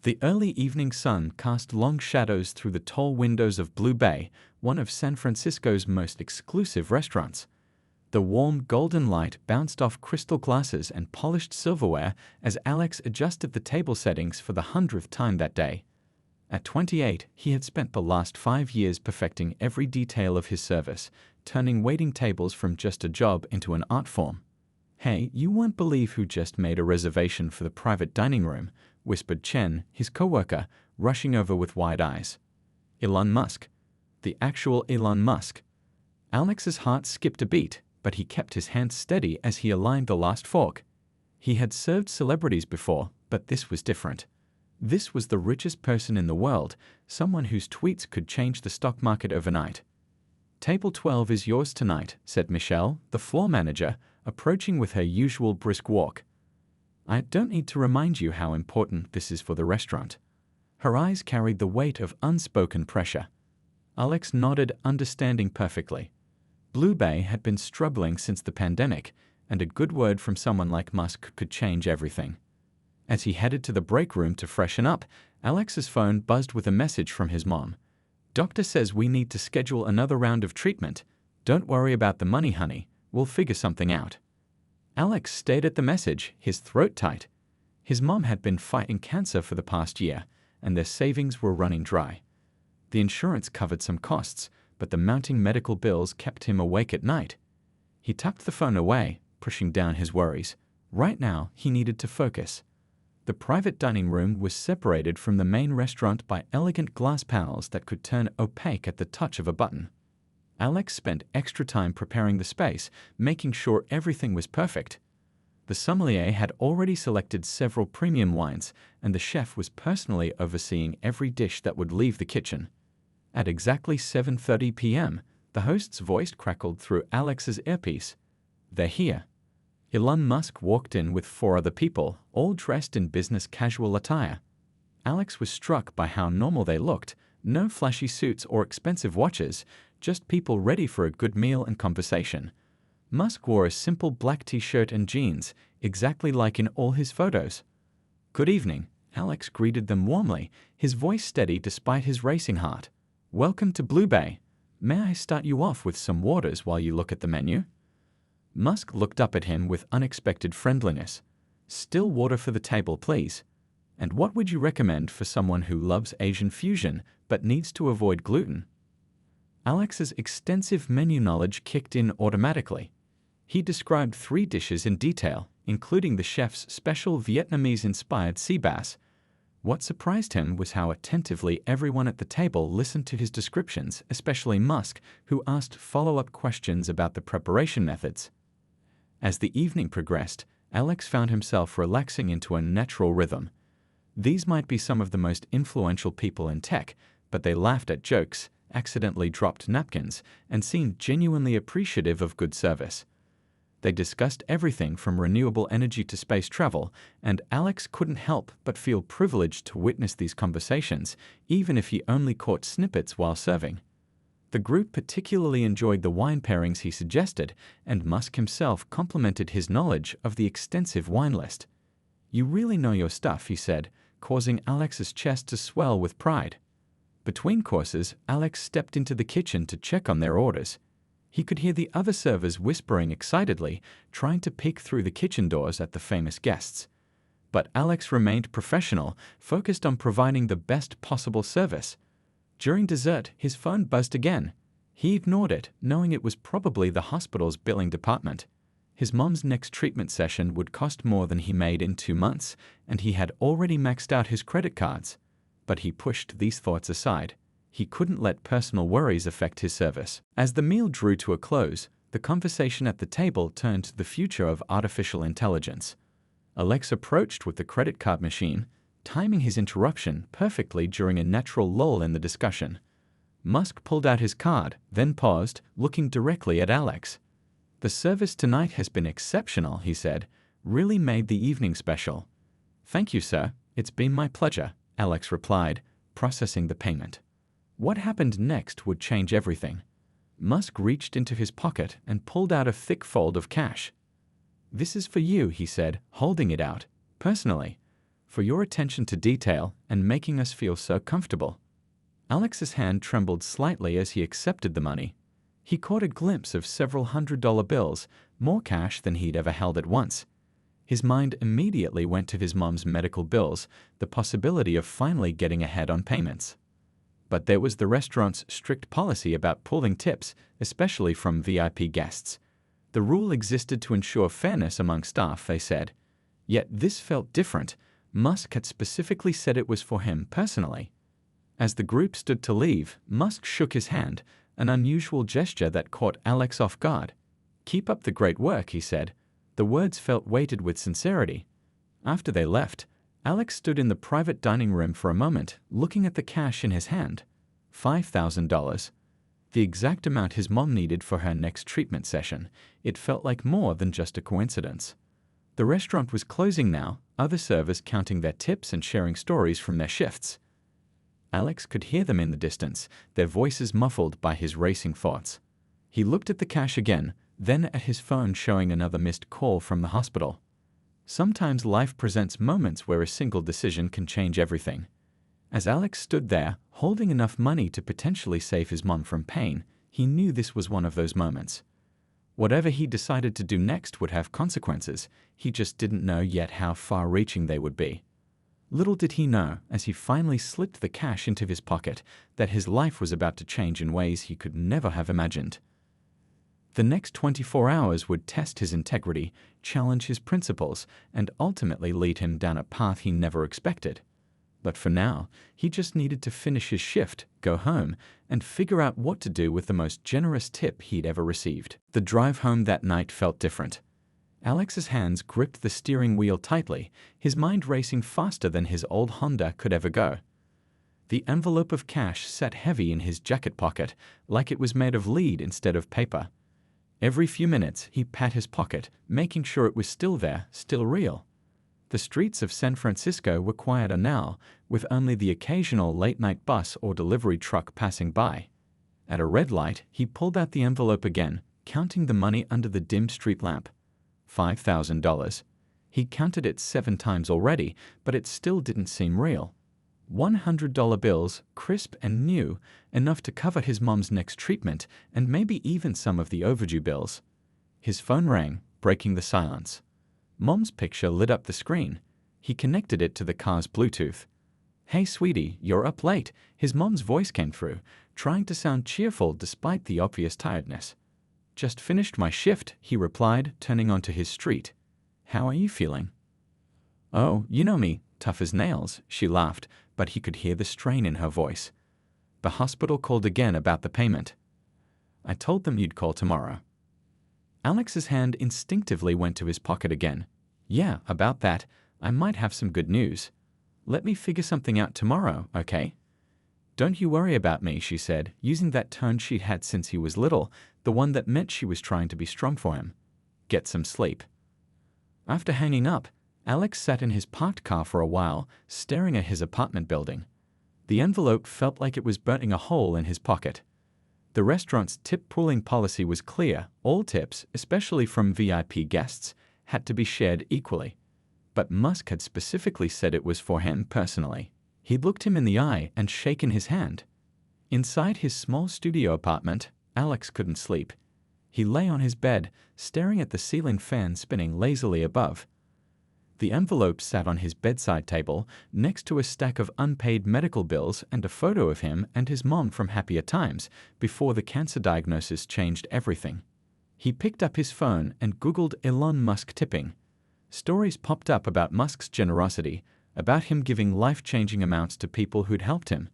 The early evening sun cast long shadows through the tall windows of Blue Bay, one of San Francisco's most exclusive restaurants. The warm golden light bounced off crystal glasses and polished silverware as Alex adjusted the table settings for the 100th time that day. At 28, he had spent the last 5 years perfecting every detail of his service, turning waiting tables from just a job into an art form. "Hey, you won't believe who just made a reservation for the private dining room," whispered Chen, his coworker, rushing over with wide eyes. "Elon Musk. The actual Elon Musk." Alex's heart skipped a beat, but he kept his hands steady as he aligned the last fork. He had served celebrities before, but this was different. This was the richest person in the world, someone whose tweets could change the stock market overnight. "Table 12 is yours tonight," said Michelle, the floor manager, approaching with her usual brisk walk. "I don't need to remind you how important this is for the restaurant." Her eyes carried the weight of unspoken pressure. Alex nodded, understanding perfectly. Blue Bay had been struggling since the pandemic, and a good word from someone like Musk could change everything. As he headed to the break room to freshen up, Alex's phone buzzed with a message from his mom. "Doctor says we need to schedule another round of treatment. Don't worry about the money, honey. We'll figure something out." Alex stared at the message, his throat tight. His mom had been fighting cancer for the past year, and their savings were running dry. The insurance covered some costs, but the mounting medical bills kept him awake at night. He tucked the phone away, pushing down his worries. Right now, he needed to focus. The private dining room was separated from the main restaurant by elegant glass panels that could turn opaque at the touch of a button. Alex spent extra time preparing the space, making sure everything was perfect. The sommelier had already selected several premium wines, and the chef was personally overseeing every dish that would leave the kitchen. At exactly 7:30 p.m., the host's voice crackled through Alex's earpiece. "They're here." Elon Musk walked in with 4 other people, all dressed in business casual attire. Alex was struck by how normal they looked, no flashy suits or expensive watches, just people ready for a good meal and conversation. Musk wore a simple black t-shirt and jeans, exactly like in all his photos. "Good evening," Alex greeted them warmly, his voice steady despite his racing heart. "Welcome to Blue Bay. May I start you off with some waters while you look at the menu?" Musk looked up at him with unexpected friendliness. "Still water for the table, please. And what would you recommend for someone who loves Asian fusion but needs to avoid gluten?" Alex's extensive menu knowledge kicked in automatically. He described 3 dishes in detail, including the chef's special Vietnamese-inspired sea bass. What surprised him was how attentively everyone at the table listened to his descriptions, especially Musk, who asked follow-up questions about the preparation methods. As the evening progressed, Alex found himself relaxing into a natural rhythm. These might be some of the most influential people in tech, but they laughed at jokes, accidentally dropped napkins, and seemed genuinely appreciative of good service. They discussed everything from renewable energy to space travel, and Alex couldn't help but feel privileged to witness these conversations, even if he only caught snippets while serving. The group particularly enjoyed the wine pairings he suggested, and Musk himself complimented his knowledge of the extensive wine list. "You really know your stuff," he said, causing Alex's chest to swell with pride. Between courses, Alex stepped into the kitchen to check on their orders. He could hear the other servers whispering excitedly, trying to peek through the kitchen doors at the famous guests. But Alex remained professional, focused on providing the best possible service. During dessert, his phone buzzed again. He ignored it, knowing it was probably the hospital's billing department. His mom's next treatment session would cost more than he made in 2 months, and he had already maxed out his credit cards. But he pushed these thoughts aside. He couldn't let personal worries affect his service. As the meal drew to a close, the conversation at the table turned to the future of artificial intelligence. Alex approached with the credit card machine, timing his interruption perfectly during a natural lull in the discussion. Musk pulled out his card, then paused, looking directly at Alex. "The service tonight has been exceptional," he said. "Really made the evening special." "Thank you, sir. It's been my pleasure," Alex replied, processing the payment. What happened next would change everything. Musk reached into his pocket and pulled out a thick fold of cash. "This is for you," he said, holding it out. "Personally. for your attention to detail and making us feel so comfortable." Alex's hand trembled slightly as he accepted the money. He caught a glimpse of several $100 bills, more cash than he'd ever held at once. His mind immediately went to his mom's medical bills, the possibility of finally getting ahead on payments. But there was the restaurant's strict policy about pulling tips, especially from VIP guests. The rule existed to ensure fairness among staff, they said. Yet this felt different. Musk had specifically said it was for him personally. As the group stood to leave, Musk shook his hand, an unusual gesture that caught Alex off guard. "Keep up the great work," he said. The words felt weighted with sincerity. After they left, Alex stood in the private dining room for a moment, looking at the cash in his hand. $5,000. The exact amount his mom needed for her next treatment session. It felt like more than just a coincidence. The restaurant was closing now, other servers counting their tips and sharing stories from their shifts. Alex could hear them in the distance, their voices muffled by his racing thoughts. He looked at the cash again, then at his phone showing another missed call from the hospital. Sometimes life presents moments where a single decision can change everything. As Alex stood there, holding enough money to potentially save his mom from pain, he knew this was one of those moments. Whatever he decided to do next would have consequences. He just didn't know yet how far-reaching they would be. Little did he know, as he finally slipped the cash into his pocket, that his life was about to change in ways he could never have imagined. The next 24 hours would test his integrity, challenge his principles, and ultimately lead him down a path he never expected. But for now, he just needed to finish his shift, go home, and figure out what to do with the most generous tip he'd ever received. The drive home that night felt different. Alex's hands gripped the steering wheel tightly, his mind racing faster than his old Honda could ever go. The envelope of cash sat heavy in his jacket pocket, like it was made of lead instead of paper. Every few minutes, he pat his pocket, making sure it was still there, still real. The streets of San Francisco were quieter now, with only the occasional late-night bus or delivery truck passing by. At a red light, he pulled out the envelope again, counting the money under the dim street lamp. $5,000. He counted it 7 times already, but it still didn't seem real. $100 bills, crisp and new, enough to cover his mom's next treatment and maybe even some of the overdue bills. His phone rang, breaking the silence. Mom's picture lit up the screen. He connected it to the car's Bluetooth. "Hey, sweetie, you're up late," his mom's voice came through, trying to sound cheerful despite the obvious tiredness. "Just finished my shift," he replied, turning onto his street. "How are you feeling?" "Oh, you know me, tough as nails," she laughed, but he could hear the strain in her voice. "The hospital called again about the payment. I told them you'd call tomorrow." Alex's hand instinctively went to his pocket again. "Yeah, about that. I might have some good news. Let me figure something out tomorrow, okay?" "Don't you worry about me," she said, using that tone she'd had since he was little, the one that meant she was trying to be strong for him. "Get some sleep." After hanging up, Alex sat in his parked car for a while, staring at his apartment building. The envelope felt like it was burning a hole in his pocket. The restaurant's tip-pooling policy was clear. All tips, especially from VIP guests, had to be shared equally. But Musk had specifically said it was for him personally. He'd looked him in the eye and shaken his hand. Inside his small studio apartment, Alex couldn't sleep. He lay on his bed, staring at the ceiling fan spinning lazily above. The envelope sat on his bedside table, next to a stack of unpaid medical bills and a photo of him and his mom from happier times, before the cancer diagnosis changed everything. He picked up his phone and Googled Elon Musk tipping. Stories popped up about Musk's generosity, about him giving life-changing amounts to people who'd helped him.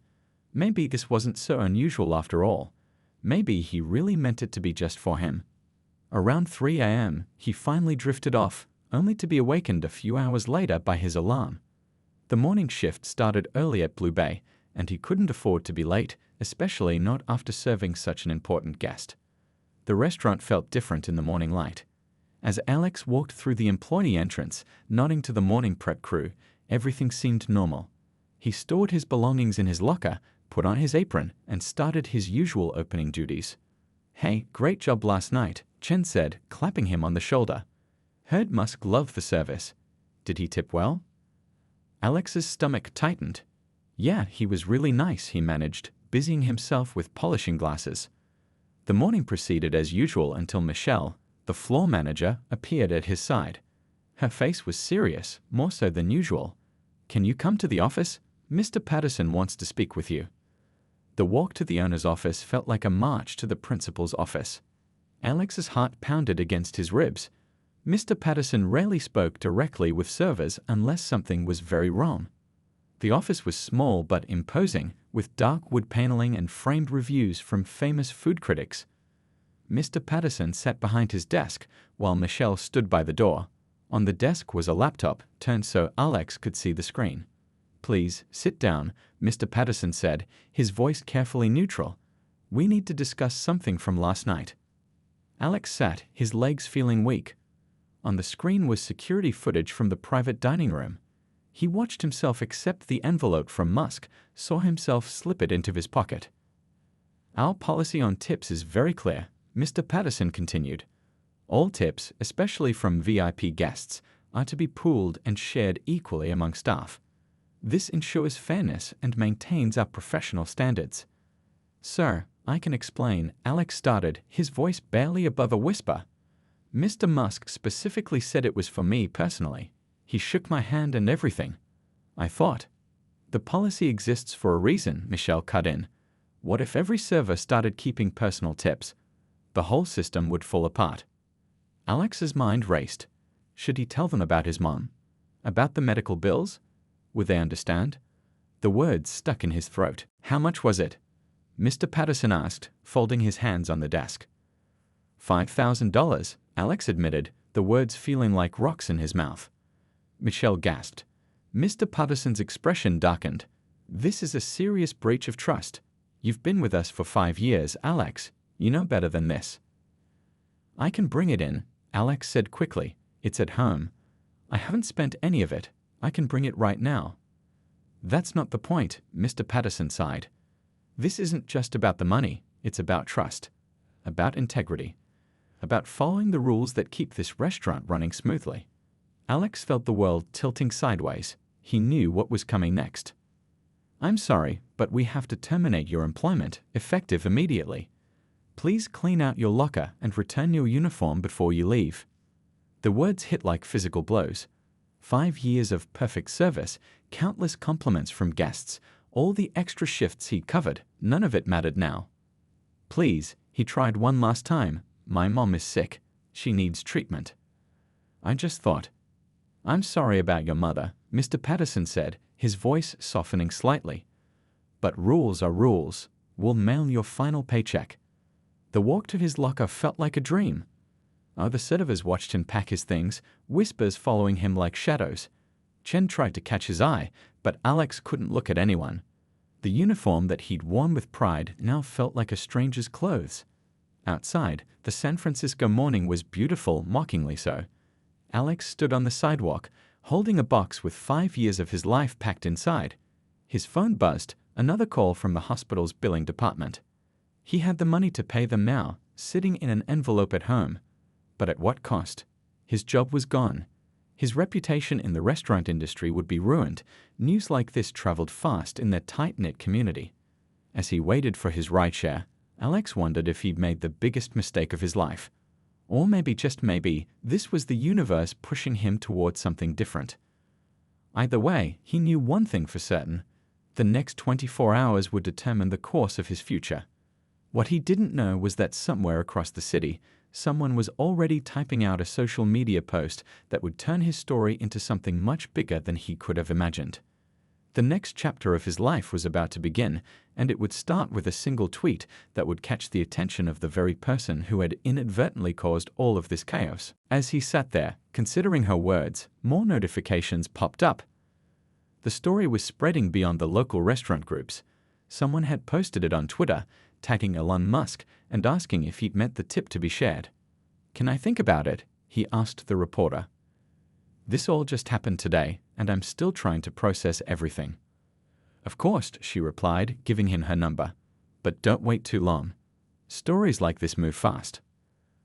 Maybe this wasn't so unusual after all. Maybe he really meant it to be just for him. Around 3 a.m., he finally drifted off, only to be awakened a few hours later by his alarm. The morning shift started early at Blue Bay, and he couldn't afford to be late, especially not after serving such an important guest. The restaurant felt different in the morning light. As Alex walked through the employee entrance, nodding to the morning prep crew, everything seemed normal. He stored his belongings in his locker, put on his apron, and started his usual opening duties. "Hey, great job last night," Chen said, clapping him on the shoulder. "Heard Musk loved the service. Did he tip well?" Alex's stomach tightened. Yeah, he was really nice, he managed, busying himself with polishing glasses. The morning proceeded as usual until Michelle, the floor manager, appeared at his side. Her face was serious, more so than usual. Can you come to the office? Mr. Patterson wants to speak with you. The walk to the owner's office felt like a march to the principal's office. Alex's heart pounded against his ribs. Mr. Patterson rarely spoke directly with servers unless something was very wrong. The office was small but imposing, with dark wood paneling and framed reviews from famous food critics. Mr. Patterson sat behind his desk, while Michelle stood by the door. On the desk was a laptop, turned so Alex could see the screen. Please, sit down, Mr. Patterson said, his voice carefully neutral. We need to discuss something from last night. Alex sat, his legs feeling weak. On the screen was security footage from the private dining room. He watched himself accept the envelope from Musk, saw himself slip it into his pocket. Our policy on tips is very clear, Mr. Patterson continued. All tips, especially from VIP guests, are to be pooled and shared equally among staff. This ensures fairness and maintains our professional standards. Sir, I can explain, Alex started, his voice barely above a whisper. Mr. Musk specifically said it was for me personally. He shook my hand and everything. I thought. The policy exists for a reason, Michelle cut in. What if every server started keeping personal tips? The whole system would fall apart. Alex's mind raced. Should he tell them about his mom? About the medical bills? Would they understand? The words stuck in his throat. How much was it? Mr. Patterson asked, folding his hands on the desk. $5,000, Alex admitted, the words feeling like rocks in his mouth. Michelle gasped. Mr. Patterson's expression darkened. This is a serious breach of trust. You've been with us for 5 years, Alex. You know better than this. I can bring it in, Alex said quickly. It's at home. I haven't spent any of it. I can bring it right now. That's not the point, Mr. Patterson sighed. This isn't just about the money. It's about trust. About integrity. About following the rules that keep this restaurant running smoothly. Alex felt the world tilting sideways. He knew what was coming next. I'm sorry, but we have to terminate your employment, effective immediately. Please clean out your locker and return your uniform before you leave. The words hit like physical blows. 5 years of perfect service, countless compliments from guests, all the extra shifts he'd covered, none of it mattered now. Please, he tried one last time. My mom is sick. She needs treatment. I just thought. I'm sorry about your mother, Mr. Patterson said, his voice softening slightly. But rules are rules. We'll mail your final paycheck. The walk to his locker felt like a dream. Other servers watched him pack his things, whispers following him like shadows. Chen tried to catch his eye, but Alex couldn't look at anyone. The uniform that he'd worn with pride now felt like a stranger's clothes. Outside, the San Francisco morning was beautiful, mockingly so. Alex stood on the sidewalk, holding a box with 5 years of his life packed inside. His phone buzzed, another call from the hospital's billing department. He had the money to pay them now, sitting in an envelope at home. But at what cost? His job was gone. His reputation in the restaurant industry would be ruined. News like this traveled fast in their tight-knit community. As he waited for his rideshare, Alex wondered if he'd made the biggest mistake of his life. Or maybe, just maybe, this was the universe pushing him towards something different. Either way, he knew one thing for certain. The next 24 hours would determine the course of his future. What he didn't know was that somewhere across the city, someone was already typing out a social media post that would turn his story into something much bigger than he could have imagined. The next chapter of his life was about to begin, and it would start with a single tweet that would catch the attention of the very person who had inadvertently caused all of this chaos. As he sat there, considering her words, more notifications popped up. The story was spreading beyond the local restaurant groups. Someone had posted it on Twitter, tagging Elon Musk and asking if he'd meant the tip to be shared. Can I think about it? He asked the reporter. This all just happened today, and I'm still trying to process everything. Of course, she replied, giving him her number. But don't wait too long. Stories like this move fast.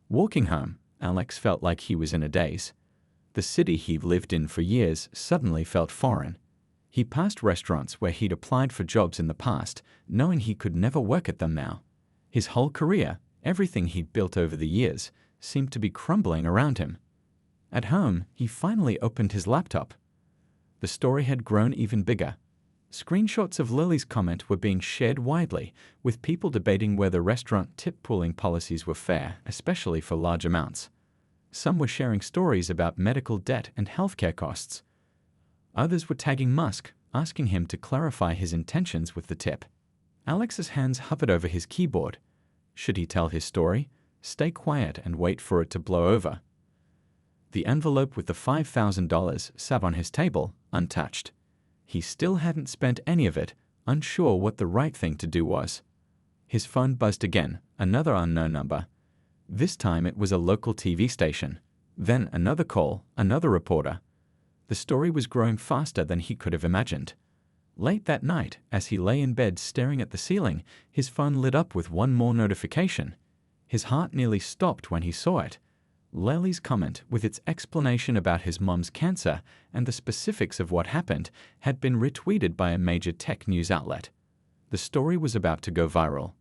Walking home, Alex felt like he was in a daze. The city he'd lived in for years suddenly felt foreign. He passed restaurants where he'd applied for jobs in the past, knowing he could never work at them now. His whole career, everything he'd built over the years, seemed to be crumbling around him. At home, he finally opened his laptop. The story had grown even bigger. Screenshots of Lily's comment were being shared widely, with people debating whether restaurant tip pooling policies were fair, especially for large amounts. Some were sharing stories about medical debt and healthcare costs. Others were tagging Musk, asking him to clarify his intentions with the tip. Alex's hands hovered over his keyboard. Should he tell his story, stay quiet and wait for it to blow over? The envelope with the $5,000 sat on his table, untouched. He still hadn't spent any of it, unsure what the right thing to do was. His phone buzzed again, another unknown number. This time it was a local TV station. Then another call, another reporter. The story was growing faster than he could have imagined. Late that night, as he lay in bed staring at the ceiling, his phone lit up with one more notification. His heart nearly stopped when he saw it. Lily's comment, with its explanation about his mom's cancer and the specifics of what happened, had been retweeted by a major tech news outlet. The story was about to go viral.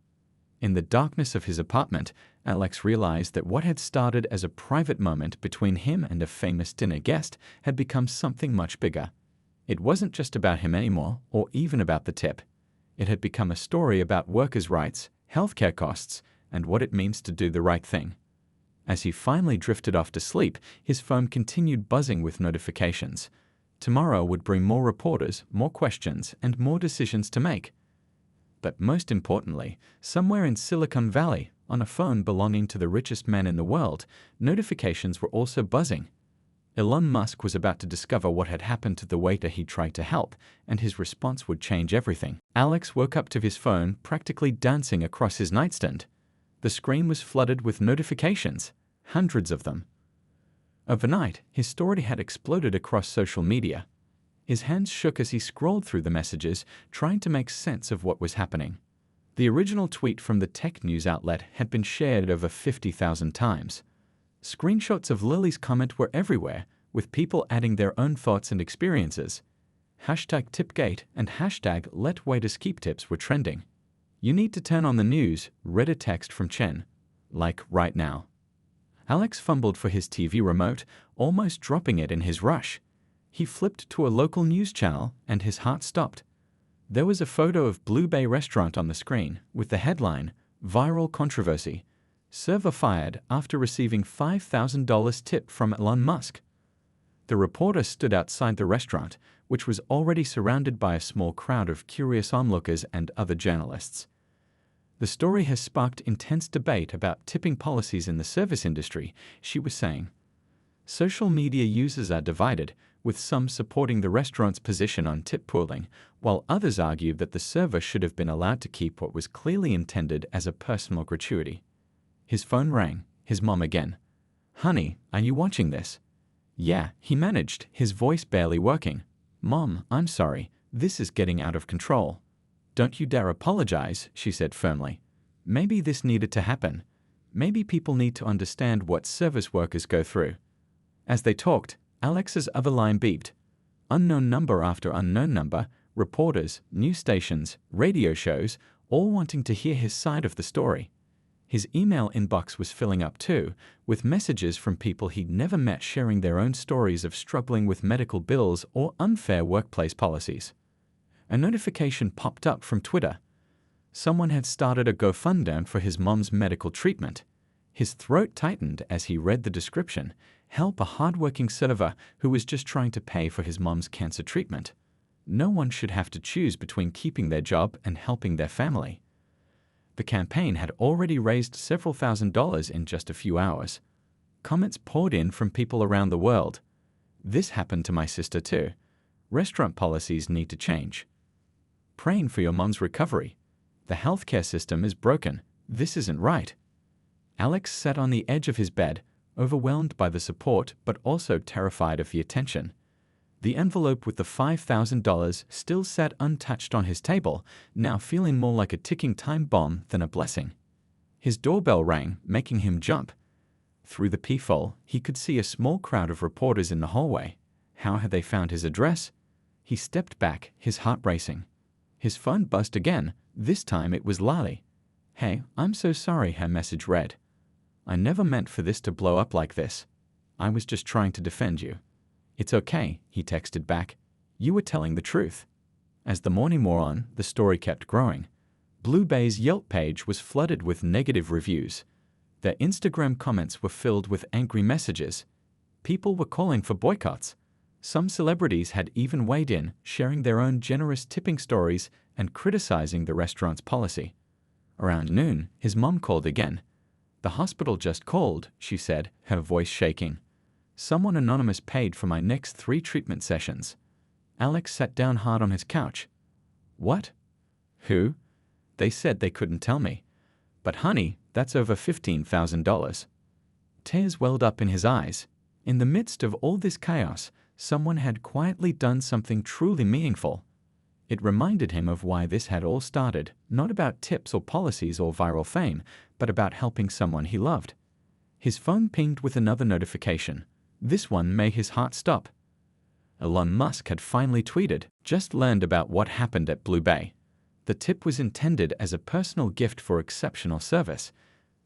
In the darkness of his apartment, Alex realized that what had started as a private moment between him and a famous dinner guest had become something much bigger. It wasn't just about him anymore, or even about the tip. It had become a story about workers' rights, healthcare costs, and what it means to do the right thing. As he finally drifted off to sleep, his phone continued buzzing with notifications. Tomorrow would bring more reporters, more questions, and more decisions to make. But most importantly, somewhere in Silicon Valley, on a phone belonging to the richest man in the world, notifications were also buzzing. Elon Musk was about to discover what had happened to the waiter he tried to help, and his response would change everything. Alex woke up to his phone practically dancing across his nightstand. The screen was flooded with notifications, hundreds of them. Overnight, his story had exploded across social media. His hands shook as he scrolled through the messages, trying to make sense of what was happening. The original tweet from the tech news outlet had been shared over 50,000 times. Screenshots of Lily's comment were everywhere, with people adding their own thoughts and experiences. #Tipgate and #LetWaitersKeepTips were trending. "You need to turn on the news," read a text from Chen. "Like right now." Alex fumbled for his TV remote, almost dropping it in his rush. He flipped to a local news channel, and his heart stopped. There was a photo of Blue Bay restaurant on the screen, with the headline, "Viral Controversy. Server Fired After Receiving $5,000 Tip from Elon Musk." The reporter stood outside the restaurant, which was already surrounded by a small crowd of curious onlookers and other journalists. "The story has sparked intense debate about tipping policies in the service industry," she was saying. Social media users are divided, with some supporting the restaurant's position on tip pooling, while others argue that the server should have been allowed to keep what was clearly intended as a personal gratuity. His phone rang, his mom again. "Honey, are you watching this?" "Yeah," he managed, his voice barely working. "Mom, I'm sorry, this is getting out of control." "Don't you dare apologize," she said firmly. "Maybe this needed to happen. Maybe people need to understand what service workers go through." As they talked, Alex's other line beeped. Unknown number after unknown number, reporters, news stations, radio shows, all wanting to hear his side of the story. His email inbox was filling up too, with messages from people he'd never met sharing their own stories of struggling with medical bills or unfair workplace policies. A notification popped up from Twitter. Someone had started a GoFundMe for his mom's medical treatment. His throat tightened as he read the description. Help a hardworking server who was just trying to pay for his mom's cancer treatment. No one should have to choose between keeping their job and helping their family. The campaign had already raised several $1,000s in just a few hours. Comments poured in from people around the world. "This happened to my sister too. Restaurant policies need to change." "Praying for your mom's recovery. The healthcare system is broken. This isn't right." Alex sat on the edge of his bed, overwhelmed by the support but also terrified of the attention. The envelope with the $5,000 still sat untouched on his table, now feeling more like a ticking time bomb than a blessing. His doorbell rang, making him jump. Through the peephole, he could see a small crowd of reporters in the hallway. How had they found his address? He stepped back, his heart racing. His phone buzzed again. This time it was Lali. "Hey, I'm so sorry," her message read. "I never meant for this to blow up like this. I was just trying to defend you." "It's okay," he texted back. "You were telling the truth." As the morning wore on, the story kept growing. Blue Bay's Yelp page was flooded with negative reviews. Their Instagram comments were filled with angry messages. People were calling for boycotts. Some celebrities had even weighed in, sharing their own generous tipping stories and criticizing the restaurant's policy. Around noon, his mom called again. "The hospital just called," she said, her voice shaking. "Someone anonymous paid for my next 3 treatment sessions." Alex sat down hard on his couch. "What? Who?" "They said they couldn't tell me." "But honey, that's over $15,000. Tears welled up in his eyes. In the midst of all this chaos, someone had quietly done something truly meaningful. It reminded him of why this had all started, not about tips or policies or viral fame, but about helping someone he loved. His phone pinged with another notification. This one made his heart stop. Elon Musk had finally tweeted, "Just learned about what happened at Blue Bay." The tip was intended as a personal gift for exceptional service.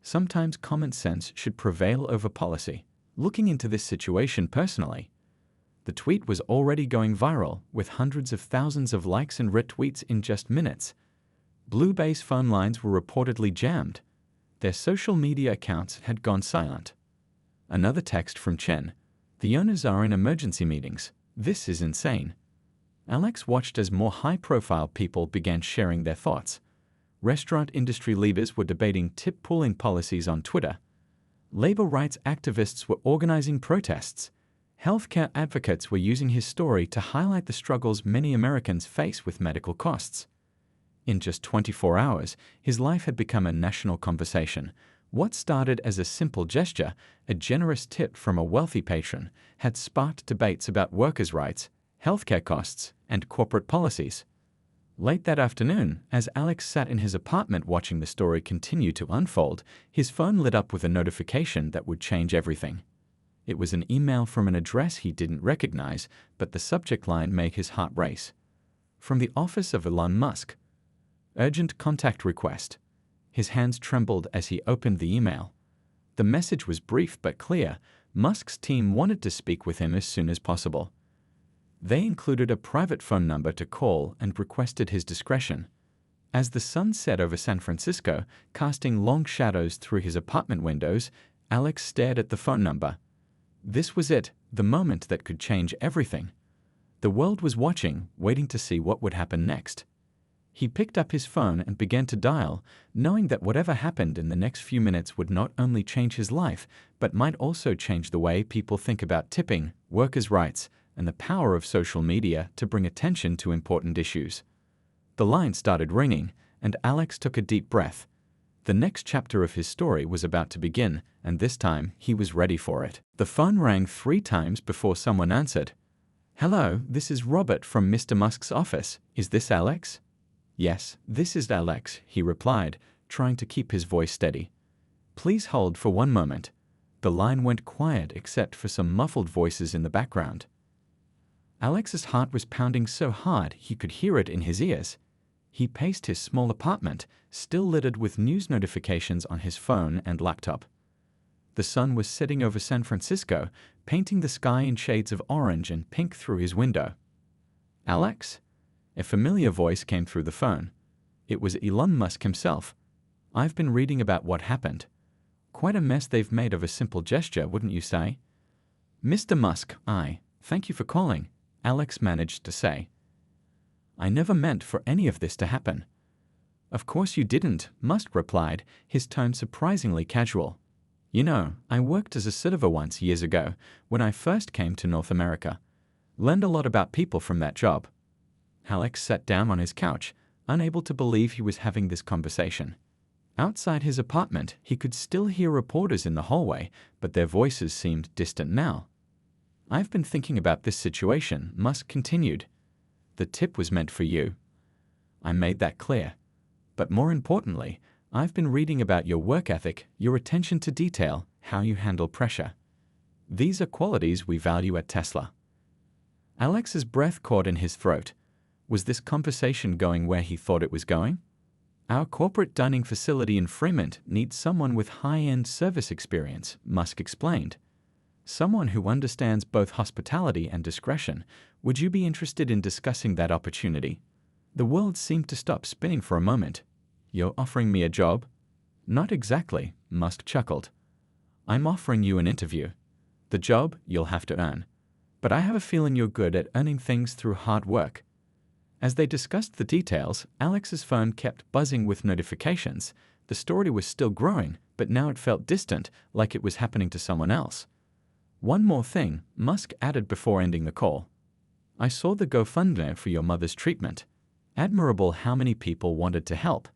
Sometimes common sense should prevail over policy. Looking into this situation personally, the tweet was already going viral, with hundreds of thousands of likes and retweets in just minutes. Blue Bay's phone lines were reportedly jammed. Their social media accounts had gone silent. Another text from Chen. "The owners are in emergency meetings. This is insane." Alex watched as more high-profile people began sharing their thoughts. Restaurant industry leaders were debating tip pooling policies on Twitter. Labor rights activists were organizing protests. Healthcare advocates were using his story to highlight the struggles many Americans face with medical costs. In just 24 hours, his life had become a national conversation. What started as a simple gesture, a generous tip from a wealthy patron, had sparked debates about workers' rights, healthcare costs, and corporate policies. Late that afternoon, as Alex sat in his apartment watching the story continue to unfold, his phone lit up with a notification that would change everything. It was an email from an address he didn't recognize, but the subject line made his heart race. From the office of Elon Musk. Urgent contact request. His hands trembled as he opened the email. The message was brief but clear. Musk's team wanted to speak with him as soon as possible. They included a private phone number to call and requested his discretion. As the sun set over San Francisco, casting long shadows through his apartment windows, Alex stared at the phone number. This was it, the moment that could change everything. The world was watching, waiting to see what would happen next. He picked up his phone and began to dial, knowing that whatever happened in the next few minutes would not only change his life, but might also change the way people think about tipping, workers' rights, and the power of social media to bring attention to important issues. The line started ringing, and Alex took a deep breath. The next chapter of his story was about to begin, and this time he was ready for it. The phone rang 3 times before someone answered. "Hello, this is Robert from Mr. Musk's office. Is this Alex?" "Yes, this is Alex," he replied, trying to keep his voice steady. "Please hold for one moment." The line went quiet except for some muffled voices in the background. Alex's heart was pounding so hard he could hear it in his ears. He paced his small apartment, still littered with news notifications on his phone and laptop. The sun was setting over San Francisco, painting the sky in shades of orange and pink through his window. "Alex?" A familiar voice came through the phone. It was Elon Musk himself. "I've been reading about what happened. Quite a mess they've made of a simple gesture, wouldn't you say?" "Mr. Musk, thank you for calling," Alex managed to say. "I never meant for any of this to happen." "Of course you didn't," Musk replied, his tone surprisingly casual. "You know, I worked as a server once years ago, when I first came to North America. Learned a lot about people from that job." Alex sat down on his couch, unable to believe he was having this conversation. Outside his apartment, he could still hear reporters in the hallway, but their voices seemed distant now. "I've been thinking about this situation," Musk continued. "The tip was meant for you. I made that clear. But more importantly, I've been reading about your work ethic, your attention to detail, how you handle pressure. These are qualities we value at Tesla." Alex's breath caught in his throat. Was this conversation going where he thought it was going? Our corporate dining facility in Fremont needs someone with high-end service experience, Musk explained. Someone who understands both hospitality and discretion. Would you be interested in discussing that opportunity? The world seemed to stop spinning for a moment. You're offering me a job? Not exactly, Musk chuckled. I'm offering you an interview. The job you'll have to earn. But I have a feeling you're good at earning things through hard work. As they discussed the details, Alex's phone kept buzzing with notifications. The story was still growing, but now it felt distant, like it was happening to someone else. One more thing, Musk added before ending the call. I saw the GoFundMe for your mother's treatment. Admirable how many people wanted to help.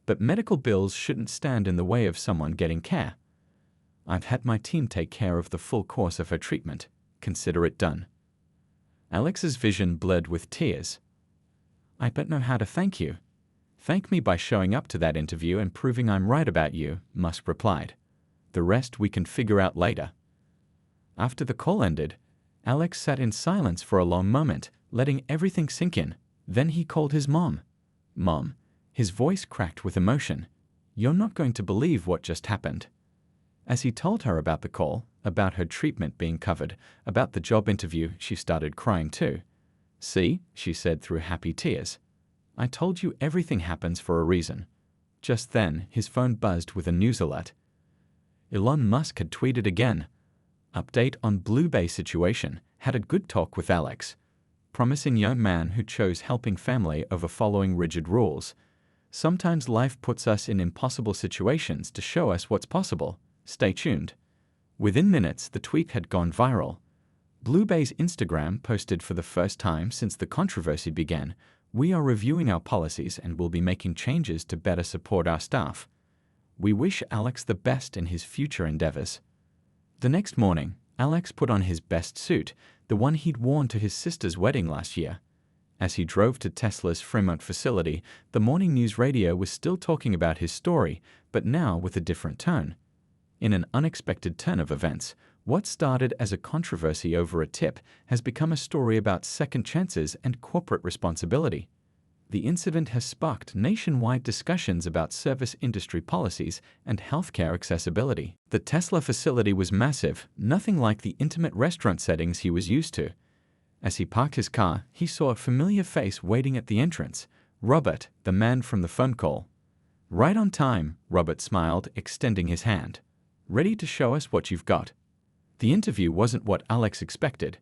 But medical bills shouldn't stand in the way of someone getting care. I've had my team take care of the full course of her treatment. Consider it done. Alex's vision blurred with tears. I don't know how to thank you. Thank me by showing up to that interview and proving I'm right about you, Musk replied. The rest we can figure out later. After the call ended, Alex sat in silence for a long moment, letting everything sink in. Then he called his mom. Mom. His voice cracked with emotion. You're not going to believe what just happened. As he told her about the call, about her treatment being covered, about the job interview, she started crying too. See, she said through happy tears. I told you everything happens for a reason. Just then, his phone buzzed with a news alert. Elon Musk had tweeted again. Update on Blue Bay situation. Had a good talk with Alex. Promising young man who chose helping family over following rigid rules. Sometimes life puts us in impossible situations to show us what's possible. Stay tuned. Within minutes, the tweet had gone viral. Blue Bay's Instagram posted for the first time since the controversy began. We are reviewing our policies and will be making changes to better support our staff. We wish Alex the best in his future endeavors. The next morning, Alex put on his best suit, the one he'd worn to his sister's wedding last year. As he drove to Tesla's Fremont facility, the morning news radio was still talking about his story, but now with a different tone. In an unexpected turn of events, what started as a controversy over a tip has become a story about second chances and corporate responsibility. The incident has sparked nationwide discussions about service industry policies and healthcare accessibility. The Tesla facility was massive, nothing like the intimate restaurant settings he was used to. As he parked his car, he saw a familiar face waiting at the entrance. Robert, the man from the phone call. Right on time, Robert smiled, extending his hand. Ready to show us what you've got. The interview wasn't what Alex expected.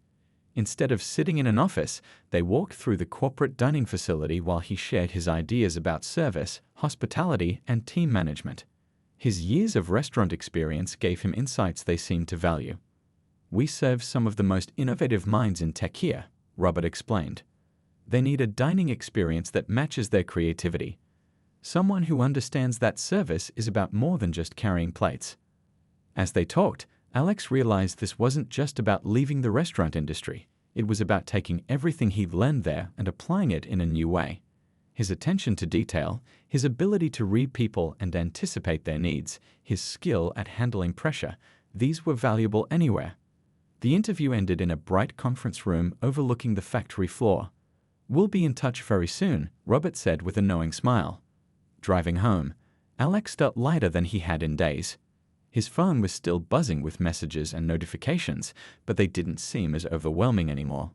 Instead of sitting in an office, they walked through the corporate dining facility while he shared his ideas about service, hospitality, and team management. His years of restaurant experience gave him insights they seemed to value. We serve some of the most innovative minds in tech here, Robert explained. They need a dining experience that matches their creativity. Someone who understands that service is about more than just carrying plates. As they talked, Alex realized this wasn't just about leaving the restaurant industry. It was about taking everything he'd learned there and applying it in a new way. His attention to detail, his ability to read people and anticipate their needs, his skill at handling pressure, these were valuable anywhere. The interview ended in a bright conference room overlooking the factory floor. We'll be in touch very soon, Robert said with a knowing smile. Driving home, Alex felt lighter than he had in days. His phone was still buzzing with messages and notifications, but they didn't seem as overwhelming anymore.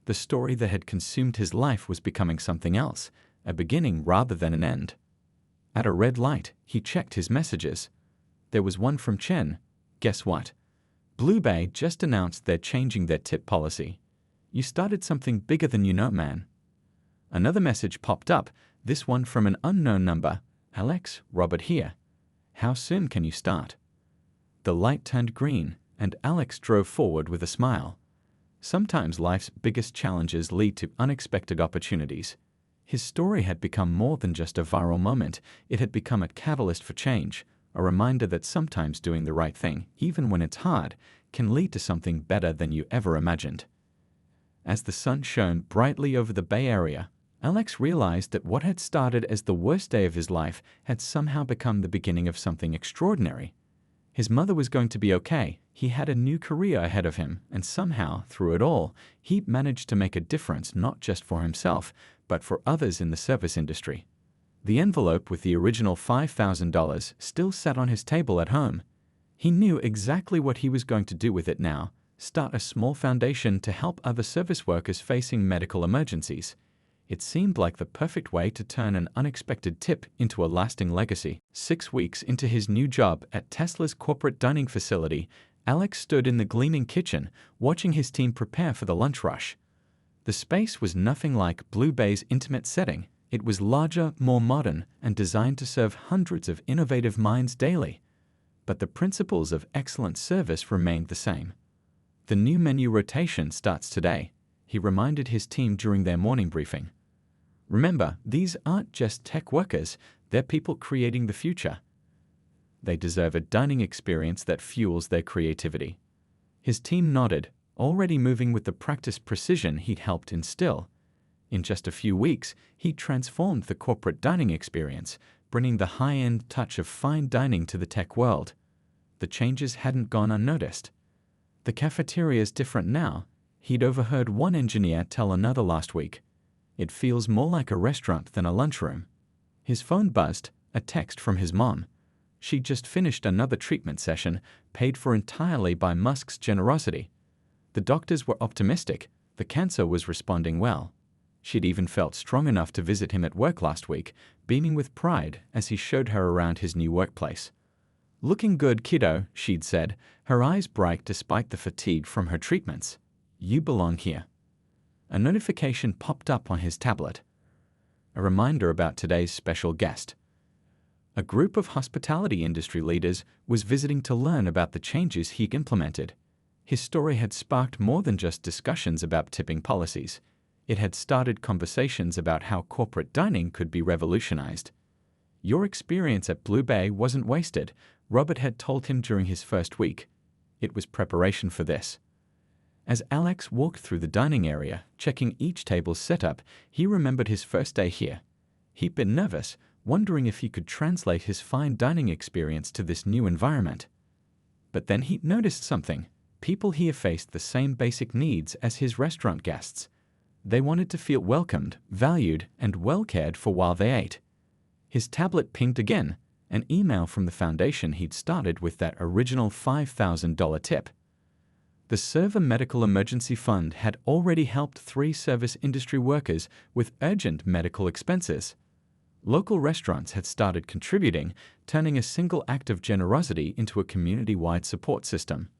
The story that had consumed his life was becoming something else, a beginning rather than an end. At a red light, he checked his messages. There was one from Chen. Guess what? Blue Bay just announced they're changing their tip policy. You started something bigger than you know, man. Another message popped up, this one from an unknown number. Alex, Robert here. How soon can you start? The light turned green, and Alex drove forward with a smile. Sometimes life's biggest challenges lead to unexpected opportunities. His story had become more than just a viral moment. It had become a catalyst for change, a reminder that sometimes doing the right thing, even when it's hard, can lead to something better than you ever imagined. As the sun shone brightly over the Bay Area, Alex realized that what had started as the worst day of his life had somehow become the beginning of something extraordinary. His mother was going to be okay. He had a new career ahead of him, and somehow, through it all, he managed to make a difference not just for himself, but for others in the service industry. The envelope with the original $5,000 still sat on his table at home. He knew exactly what he was going to do with it now: start a small foundation to help other service workers facing medical emergencies. It seemed like the perfect way to turn an unexpected tip into a lasting legacy. 6 weeks into his new job at Tesla's corporate dining facility, Alex stood in the gleaming kitchen, watching his team prepare for the lunch rush. The space was nothing like Blue Bay's intimate setting. It was larger, more modern, and designed to serve hundreds of innovative minds daily. But the principles of excellent service remained the same. The new menu rotation starts today, he reminded his team during their morning briefing. Remember, these aren't just tech workers, they're people creating the future. They deserve a dining experience that fuels their creativity. His team nodded, already moving with the practiced precision he'd helped instill. In just a few weeks, he transformed the corporate dining experience, bringing the high-end touch of fine dining to the tech world. The changes hadn't gone unnoticed. The cafeteria's different now, he'd overheard one engineer tell another last week. It feels more like a restaurant than a lunchroom. His phone buzzed, a text from his mom. She'd just finished another treatment session, paid for entirely by Musk's generosity. The doctors were optimistic. The cancer was responding well. She'd even felt strong enough to visit him at work last week, beaming with pride as he showed her around his new workplace. "Looking good, kiddo," she'd said, her eyes bright despite the fatigue from her treatments. "You belong here." A notification popped up on his tablet. A reminder about today's special guest. A group of hospitality industry leaders was visiting to learn about the changes he'd implemented. His story had sparked more than just discussions about tipping policies. It had started conversations about how corporate dining could be revolutionized. "Your experience at Blue Bay wasn't wasted," Robert had told him during his first week. It was preparation for this. As Alex walked through the dining area, checking each table's setup, he remembered his first day here. He'd been nervous, wondering if he could translate his fine dining experience to this new environment. But then he noticed something. People here faced the same basic needs as his restaurant guests. They wanted to feel welcomed, valued, and well cared for while they ate. His tablet pinged again, an email from the foundation he'd started with that original $5,000 tip. The Server Medical Emergency Fund had already helped 3 service industry workers with urgent medical expenses. Local restaurants had started contributing, turning a single act of generosity into a community-wide support system.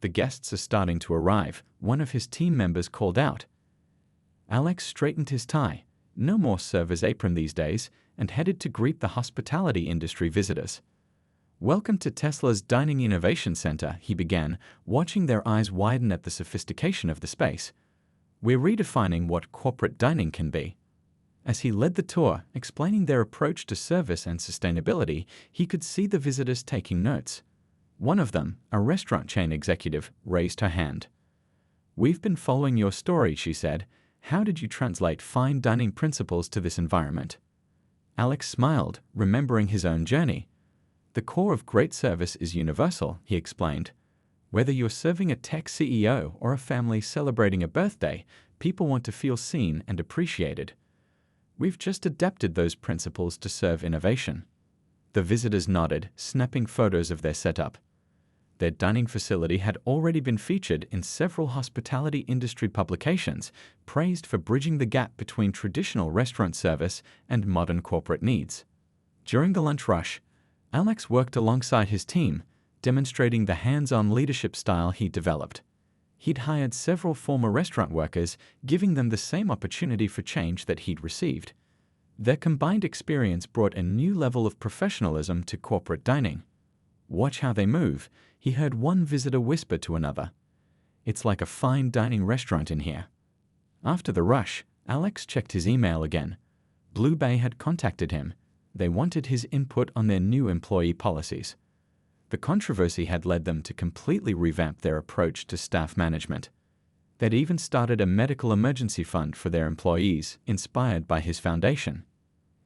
"The guests are starting to arrive," one of his team members called out. Alex straightened his tie, no more server's apron these days, and headed to greet the hospitality industry visitors. "Welcome to Tesla's Dining Innovation Center," he began, watching their eyes widen at the sophistication of the space. "We're redefining what corporate dining can be." As he led the tour, explaining their approach to service and sustainability, he could see the visitors taking notes. One of them, a restaurant chain executive, raised her hand. "We've been following your story," she said. "How did you translate fine dining principles to this environment?" Alex smiled, remembering his own journey. "The core of great service is universal," he explained. "Whether you're serving a tech CEO or a family celebrating a birthday, people want to feel seen and appreciated. We've just adapted those principles to serve innovation." The visitors nodded, snapping photos of their setup. Their dining facility had already been featured in several hospitality industry publications, praised for bridging the gap between traditional restaurant service and modern corporate needs. During the lunch rush, Alex worked alongside his team, demonstrating the hands-on leadership style he'd developed. He'd hired several former restaurant workers, giving them the same opportunity for change that he'd received. Their combined experience brought a new level of professionalism to corporate dining. "Watch how they move," he heard one visitor whisper to another. "It's like a fine dining restaurant in here." After the rush, Alex checked his email again. Blue Bay had contacted him. They wanted his input on their new employee policies. The controversy had led them to completely revamp their approach to staff management. They'd even started a medical emergency fund for their employees, inspired by his foundation.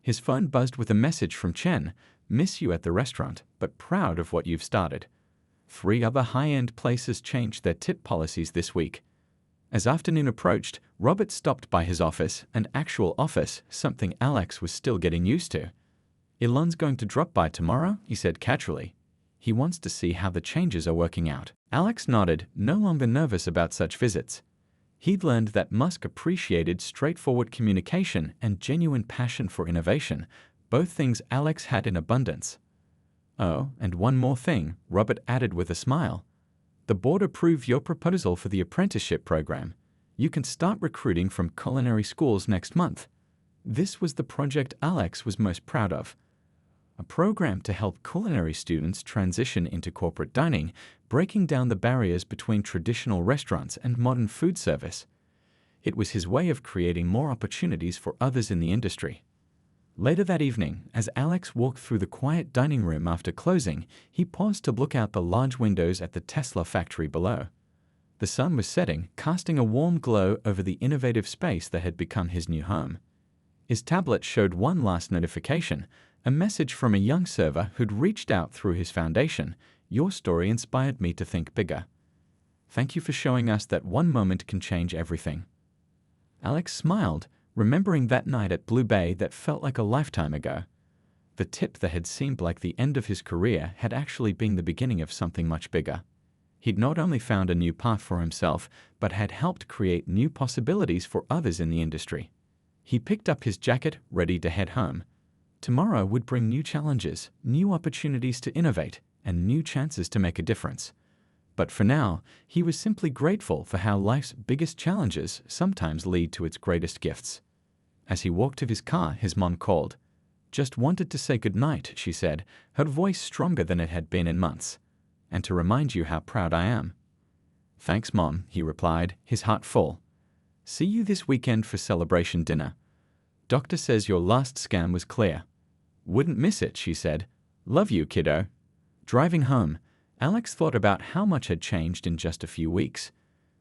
His phone buzzed with a message from Chen. "Miss you at the restaurant, but proud of what you've started. 3 other high-end places changed their tip policies this week. As afternoon approached, Robert stopped by his office, an actual office, something Alex was still getting used to. "Elon's going to drop by tomorrow," he said casually. "He wants to see how the changes are working out." Alex nodded, no longer nervous about such visits. He'd learned that Musk appreciated straightforward communication and genuine passion for innovation, both things Alex had in abundance. "Oh, and one more thing," Robert added with a smile. "The board approved your proposal for the apprenticeship program. You can start recruiting from culinary schools next month." This was the project Alex was most proud of. A program to help culinary students transition into corporate dining, breaking down the barriers between traditional restaurants and modern food service. It was his way of creating more opportunities for others in the industry. Later that evening, as Alex walked through the quiet dining room after closing, he paused to look out the large windows at the Tesla factory below. The sun was setting, casting a warm glow over the innovative space that had become his new home. His tablet showed one last notification, a message from a young server who'd reached out through his foundation. "Your story inspired me to think bigger. Thank you for showing us that one moment can change everything." Alex smiled, remembering that night at Blue Bay that felt like a lifetime ago. The tip that had seemed like the end of his career had actually been the beginning of something much bigger. He'd not only found a new path for himself, but had helped create new possibilities for others in the industry. He picked up his jacket, ready to head home. Tomorrow would bring new challenges, new opportunities to innovate, and new chances to make a difference. But for now, he was simply grateful for how life's biggest challenges sometimes lead to its greatest gifts. As he walked to his car, his mom called. "Just wanted to say goodnight," she said, her voice stronger than it had been in months. "And to remind you how proud I am." "Thanks, Mom," he replied, his heart full. "See you this weekend for celebration dinner. Doctor says your last scan was clear." "Wouldn't miss it," she said. "Love you, kiddo." Driving home, Alex thought about how much had changed in just a few weeks.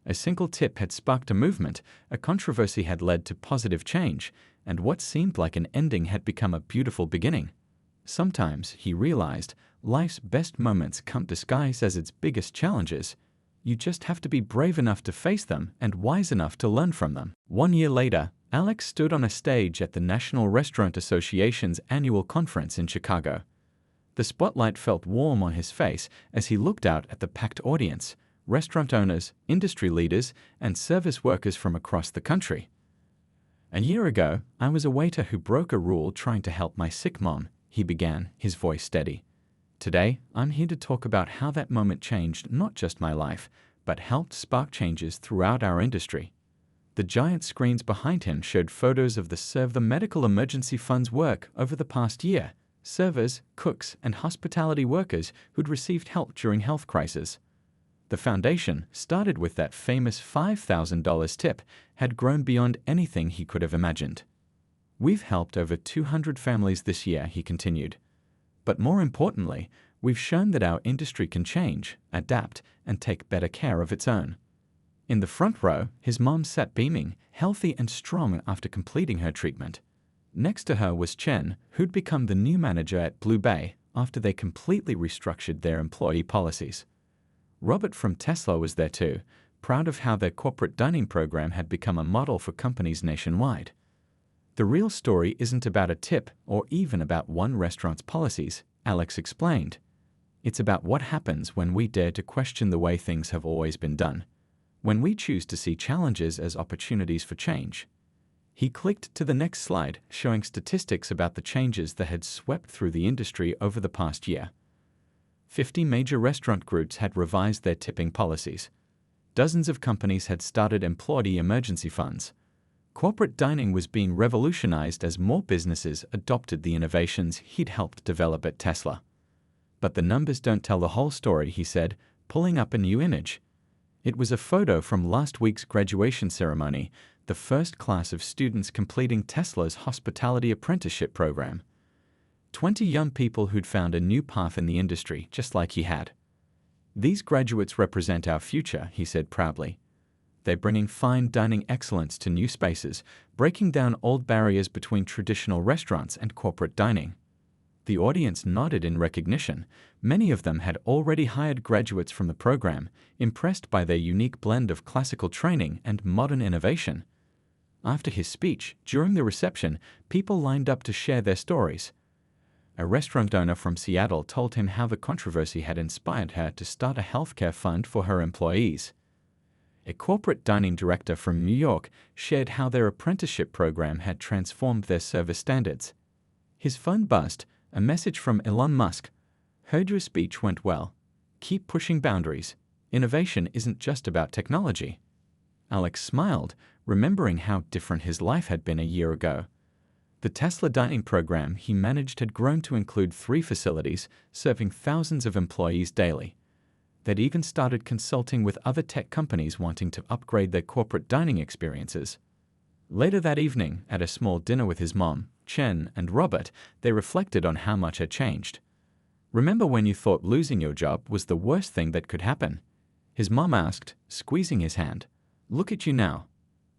A single tip had sparked a movement, a controversy had led to positive change, and what seemed like an ending had become a beautiful beginning. Sometimes, he realized, life's best moments come disguised as its biggest challenges. You just have to be brave enough to face them and wise enough to learn from them. 1 year later, Alex stood on a stage at the National Restaurant Association's annual conference in Chicago. The spotlight felt warm on his face as he looked out at the packed audience, restaurant owners, industry leaders, and service workers from across the country. "A year ago, I was a waiter who broke a rule trying to help my sick mom," he began, his voice steady. "Today, I'm here to talk about how that moment changed not just my life, but helped spark changes throughout our industry." The giant screens behind him showed photos of the Serve the Medical Emergency Fund's work over the past year, servers, cooks, and hospitality workers who'd received help during health crises. The foundation, started with that famous $5,000 tip, had grown beyond anything he could have imagined. "We've helped over 200 families this year," he continued. "But more importantly, we've shown that our industry can change, adapt, and take better care of its own." In the front row, his mom sat beaming, healthy and strong after completing her treatment. Next to her was Chen, who'd become the new manager at Blue Bay after they completely restructured their employee policies. Robert from Tesla was there too, proud of how their corporate dining program had become a model for companies nationwide. "The real story isn't about a tip or even about one restaurant's policies," Alex explained. "It's about what happens when we dare to question the way things have always been done. When we choose to see challenges as opportunities for change." He clicked to the next slide, showing statistics about the changes that had swept through the industry over the past year. 50 major restaurant groups had revised their tipping policies. Dozens of companies had started employee emergency funds. Corporate dining was being revolutionized as more businesses adopted the innovations he'd helped develop at Tesla. "But the numbers don't tell the whole story," he said, pulling up a new image. It was a photo from last week's graduation ceremony, the first class of students completing Tesla's hospitality apprenticeship program. 20 young people who'd found a new path in the industry, just like he had. "These graduates represent our future," he said proudly. "They're bringing fine dining excellence to new spaces, breaking down old barriers between traditional restaurants and corporate dining." The audience nodded in recognition. Many of them had already hired graduates from the program, impressed by their unique blend of classical training and modern innovation. After his speech, during the reception, people lined up to share their stories. A restaurant owner from Seattle told him how the controversy had inspired her to start a healthcare fund for her employees. A corporate dining director from New York shared how their apprenticeship program had transformed their service standards. His phone buzzed, a message from Elon Musk. "Heard your speech went well. Keep pushing boundaries. Innovation isn't just about technology." Alex smiled, remembering how different his life had been a year ago. The Tesla dining program he managed had grown to include 3 facilities, serving thousands of employees daily. They'd even started consulting with other tech companies wanting to upgrade their corporate dining experiences. Later that evening, at a small dinner with his mom, Chen, and Robert, they reflected on how much had changed. "Remember when you thought losing your job was the worst thing that could happen?" His mom asked, squeezing his hand. "Look at you now."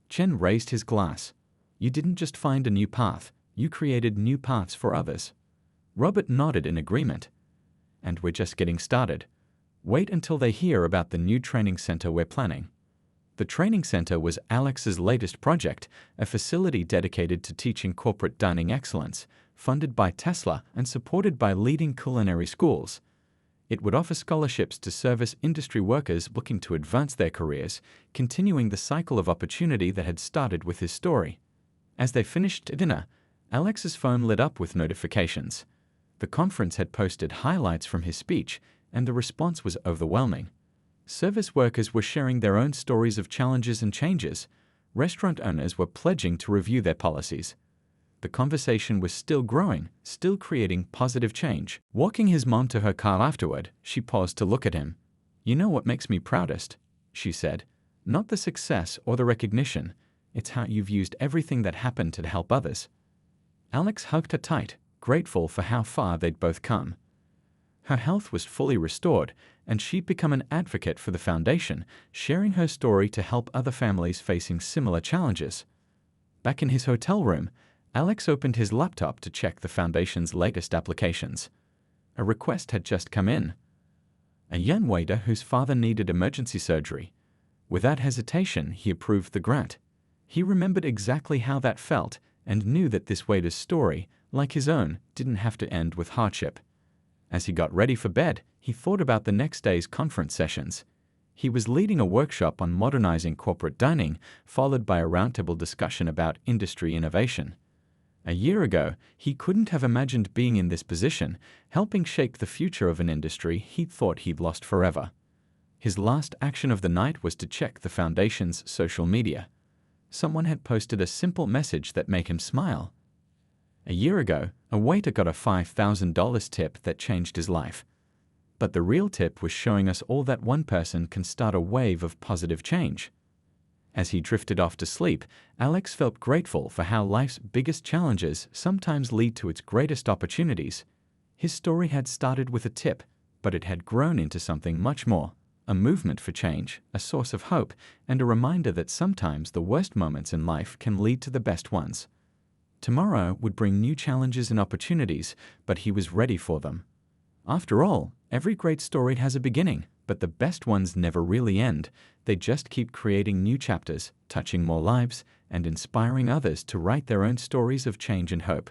Chen raised his glass. "You didn't just find a new path, you created new paths for others." Robert nodded in agreement. "And we're just getting started. Wait until they hear about the new training center we're planning." The training center was Alex's latest project, a facility dedicated to teaching corporate dining excellence, funded by Tesla and supported by leading culinary schools. It would offer scholarships to service industry workers looking to advance their careers, continuing the cycle of opportunity that had started with his story. As they finished dinner, Alex's phone lit up with notifications. The conference had posted highlights from his speech, and the response was overwhelming. Service workers were sharing their own stories of challenges and changes. Restaurant owners were pledging to review their policies. The conversation was still growing, still creating positive change. Walking his mom to her car afterward, she paused to look at him. "You know what makes me proudest?" she said. "Not the success or the recognition. It's how you've used everything that happened to help others." Alex hugged her tight, grateful for how far they'd both come. Her health was fully restored, and she'd become an advocate for the foundation, sharing her story to help other families facing similar challenges. Back in his hotel room, Alex opened his laptop to check the foundation's latest applications. A request had just come in. A young waiter whose father needed emergency surgery. Without hesitation, he approved the grant. He remembered exactly how that felt and knew that this waiter's story, like his own, didn't have to end with hardship. As he got ready for bed, he thought about the next day's conference sessions. He was leading a workshop on modernizing corporate dining, followed by a roundtable discussion about industry innovation. A year ago, he couldn't have imagined being in this position, helping shape the future of an industry he'd thought he'd lost forever. His last action of the night was to check the foundation's social media. Someone had posted a simple message that made him smile. A year ago, a waiter got a $5,000 tip that changed his life. But the real tip was showing us all that one person can start a wave of positive change. As he drifted off to sleep, Alex felt grateful for how life's biggest challenges sometimes lead to its greatest opportunities. His story had started with a tip, but it had grown into something much more, a movement for change, a source of hope, and a reminder that sometimes the worst moments in life can lead to the best ones. Tomorrow would bring new challenges and opportunities, but he was ready for them. After all, every great story has a beginning, but the best ones never really end. They just keep creating new chapters, touching more lives, and inspiring others to write their own stories of change and hope.